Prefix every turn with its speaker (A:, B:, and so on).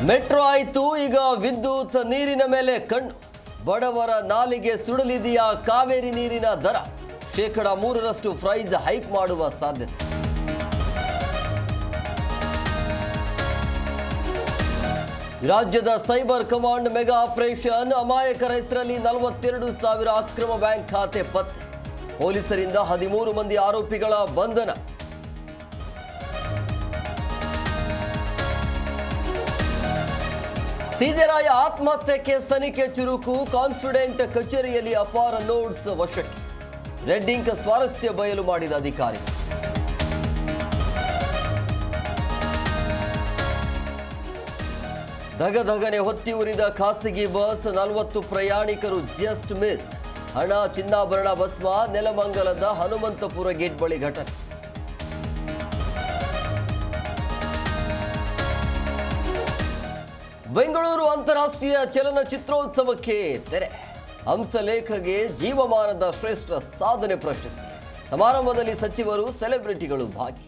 A: Metro ಆಯಿತು, ಈಗ ವಿದ್ಯುತ್ ನೀರಿನ ಮೇಲೆ ಕಣ್ಣು. ಬಡವರ ನಾಲಿಗೆ ಸುಡಲಿದೆಯಾ ಕಾವೇರಿ ನೀರಿನ ದರ? ಶೇಕಡ 3ರಷ್ಟು ಪ್ರೈಸ್ ಹೈಕ್ ಮಾಡುವ ಸಾಧ್ಯತೆ. ರಾಜ್ಯದ ಸೈಬರ್ ಕಮಾಂಡ್ ಮೆಗಾ ಆಪರೇಷನ್. ಅಮಾಯಕರ ಹೆಸರಲ್ಲಿ 42,000 ಅಕ್ರಮ ಬ್ಯಾಂಕ್ ಖಾತೆ ಪತ್ತೆ. ಪೊಲೀಸರಿಂದ 13 ಮಂದಿ ಆರೋಪಿಗಳ ಬಂಧನ. ಸಿಜೆರಾಯ ಆತ್ಮಹತ್ಯೆ ಕೇಸ್ ತನಿಖೆ ಚುರುಕು. ಕಾನ್ಫಿಡೆಂಟ್ ಕಚೇರಿಯಲ್ಲಿ ಅಪಾರ ನೋಟ್ಸ್ ವಶಕ್ಕೆ. ರೆಡ್ ಇಂಕ್ ಸ್ವಾರಸ್ಯ ಬಯಲು ಮಾಡಿದ ಅಧಿಕಾರಿ. ಧಗಧಗನೆ ಹೊತ್ತಿ ಉರಿದ ಖಾಸಗಿ ಬಸ್. 40 ಪ್ರಯಾಣಿಕರು ಜಸ್ಟ್ ಮಿಸ್. ಹಣ, ಚಿನ್ನಾಭರಣ ಭಸ್ಮ. ನೆಲಮಂಗಲದ ಹನುಮಂತಪುರ ಗೇಟ್ ಬಳಿ ಘಟನೆ. ಬೆಂಗಳೂರು ಅಂತಾರಾಷ್ಟ್ರೀಯ ಚಲನಚಿತ್ರೋತ್ಸವಕ್ಕೆ ತೆರೆ. ಹಂಸಲೇಖಗೆ ಜೀವಮಾನದ ಶ್ರೇಷ್ಠ ಸಾಧನೆ ಪ್ರಶಸ್ತಿ. ಸಮಾರಂಭದಲ್ಲಿ ಸಚಿವರು, ಸೆಲೆಬ್ರಿಟಿಗಳು ಭಾಗಿ.